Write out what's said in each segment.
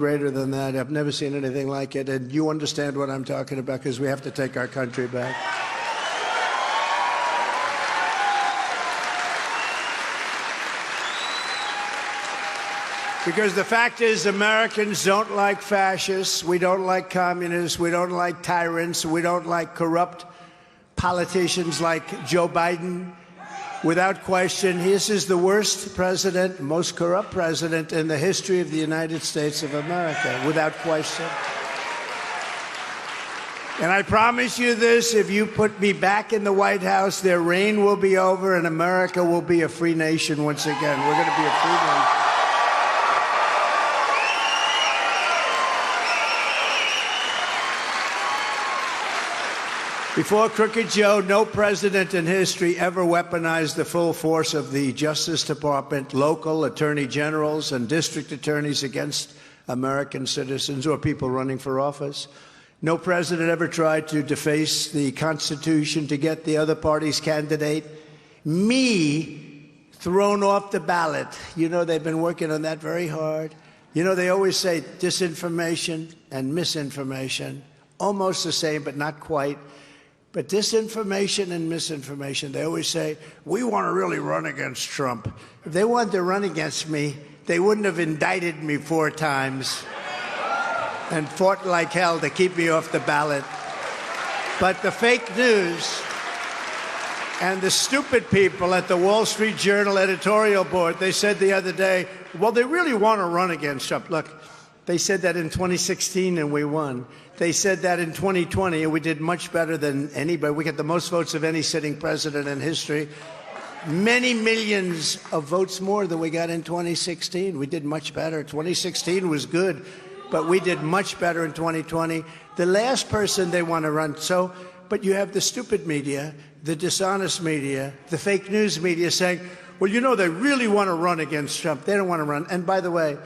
greater than that. I've never seen anything like it, and you understand what I'm talking about because we have to take our country back. Because the fact is, Americans don't like fascists, we don't like communists, we don't like tyrants, we don't like corrupt politicians like Joe Biden. Without question, this is the worst president, most corrupt president in the history of the United States of America, without question. And I promise you this, if you put me back in the White House, their reign will be over and America will be a free nation once again. We're going to be a free nation. Before Crooked Joe, no president in history ever weaponized the full force of the Justice Department, local attorney generals, and district attorneys against American citizens or people running for office. No president ever tried to deface the Constitution to get the other party's candidate. Me thrown off the ballot. You know, they've been working on that very hard. You know, they always say disinformation and misinformation, almost the same, but not quite. But disinformation and misinformation, they always say, we want to really run against Trump. If they wanted to run against me, they wouldn't have indicted me 4 times and fought like hell to keep me off the ballot. But the fake news and the stupid people at the Wall Street Journal editorial board, they said the other day, well, they really want to run against Trump. Look, they said that in 2016 and we won. They said that in 2020 and we did much better than anybody. We got the most votes of any sitting president in history. Many millions of votes more than we got in 2016. We did much better. 2016 was good, but we did much better in 2020. The last person they want to run. So, but you have the stupid media, the dishonest media, the fake news media saying, well, you know, they really want to run against Trump. They don't want to run. And by the way,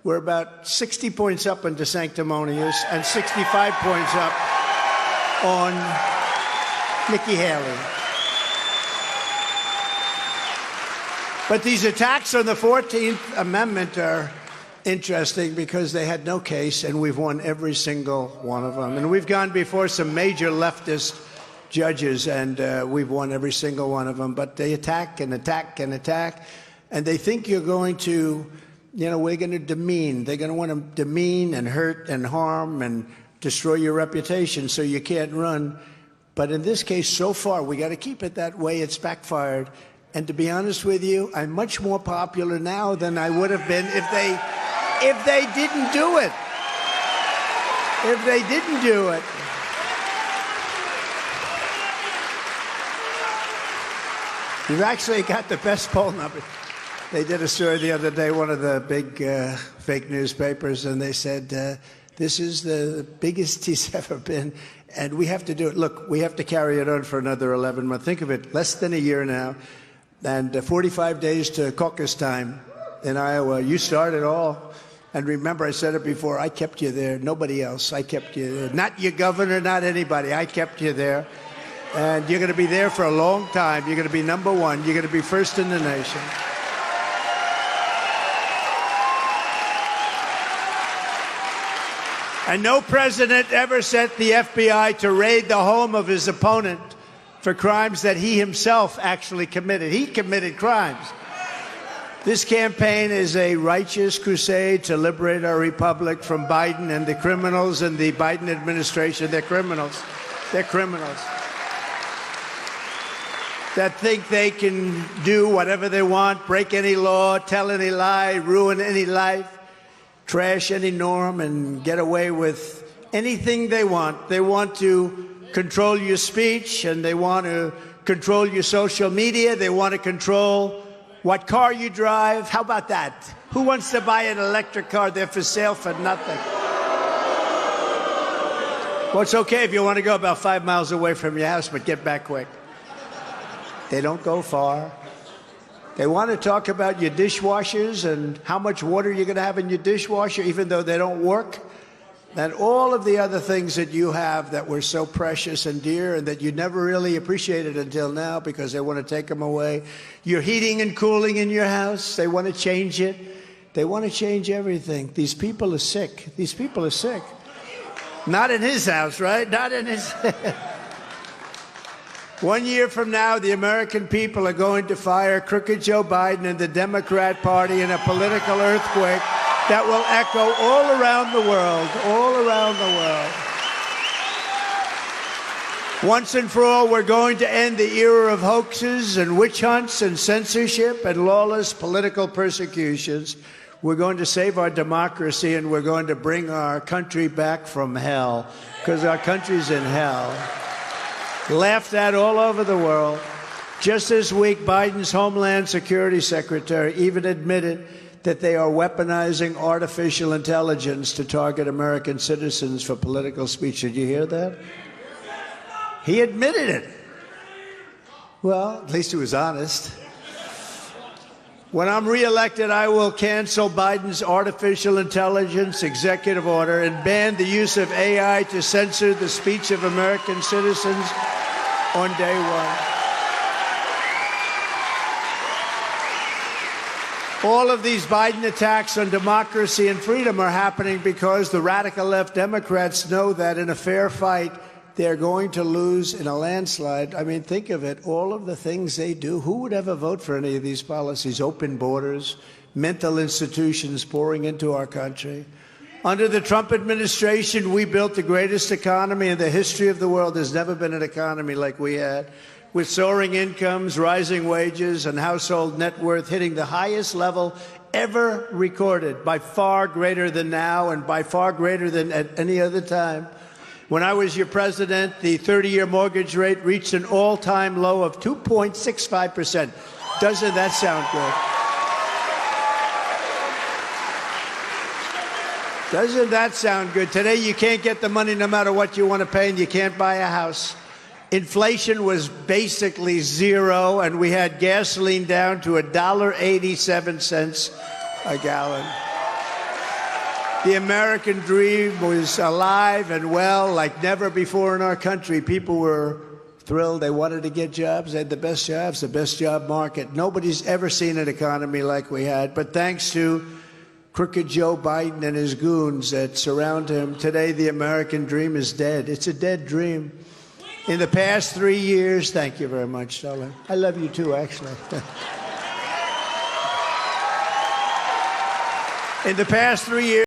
we're about 60 points up on DeSanctimonious and 65 points up on Nikki Haley. But these attacks on the 14th Amendment are interesting because they had no case, and we've won every single one of them. And we've gone before some major leftist judges, and we've won every single one of them. But they attack and attack and attack, and they think you're going to, you know, we're going to demean. They're going to want to demean and hurt and harm and destroy your reputation so you can't run. But in this case, so far, we got to keep it that way. It's backfired. And to be honest with you, I'm much more popular now than I would have been if they didn't do it. If they didn't do it. You've actually got the best poll numbers. They did a story the other day, one of the big fake newspapers, and they said, this is the biggest he's ever been, and we have to do it. Look, we have to carry it on for another 11 months. Think of it, less than a year now, and 45 days to caucus time in Iowa. You start it all. And remember, I said it before, I kept you there, nobody else. I kept you there. Not your governor, not anybody. I kept you there. And you're going to be there for a long time. You're going to be number one. You're going to be first in the nation. And no president ever sent the FBI to raid the home of his opponent for crimes that he himself actually committed. He committed crimes. This campaign is a righteous crusade to liberate our republic from Biden and the criminals in the Biden administration. They're criminals. They're criminals that think they can do whatever they want, break any law, tell any lie, ruin any life, trash any norm, and get away with anything they want. They want to control your speech, and they want to control your social media. They want to control what car you drive. How about that? Who wants to buy an electric car? They're for sale for nothing. Well, it's okay if you want to go about 5 miles away from your house, but get back quick. They don't go far. They want to talk about your dishwashers and how much water you're going to have in your dishwasher, even though they don't work. And all of the other things that you have that were so precious and dear and that you never really appreciated until now because they want to take them away. Your heating and cooling in your house, they want to change it. They want to change everything. These people are sick. These people are sick. Not in his house, right? Not in his... 1 year from now, the American people are going to fire crooked Joe Biden and the Democrat Party in a political earthquake that will echo all around the world, all around the world. Once and for all, we're going to end the era of hoaxes and witch hunts and censorship and lawless political persecutions. We're going to save our democracy, and we're going to bring our country back from hell, because our country's in hell. Laughed at all over the world. Just this week, Biden's Homeland Security Secretary even admitted that they are weaponizing artificial intelligence to target American citizens for political speech. Did you hear that? He admitted it. Well, at least he was honest. When I'm reelected, I will cancel Biden's artificial intelligence executive order and ban the use of AI to censor the speech of American citizens on day one. All of these Biden attacks on democracy and freedom are happening because the radical left Democrats know that in a fair fight, they're going to lose in a landslide. I mean, think of it, all of the things they do. Who would ever vote for any of these policies? Open borders, mental institutions pouring into our country. Under the Trump administration, we built the greatest economy in the history of the world. There's never been an economy like we had, with soaring incomes, rising wages, and household net worth hitting the highest level ever recorded, by far greater than now and by far greater than at any other time. When I was your president, the 30-year mortgage rate reached an all-time low of 2.65%. Doesn't that sound good? Doesn't that sound good? Today, you can't get the money no matter what you want to pay, and you can't buy a house. Inflation was basically zero, and we had gasoline down to $1.87 a gallon. The American dream was alive and well like never before in our country. People were thrilled. They wanted to get jobs. They had the best job market. Nobody's ever seen an economy like we had. But thanks to crooked Joe Biden and his goons that surround him, today the American dream is dead. It's a dead dream. In the past 3 years, thank you very much, darling. I love you too, actually. In the past 3 years,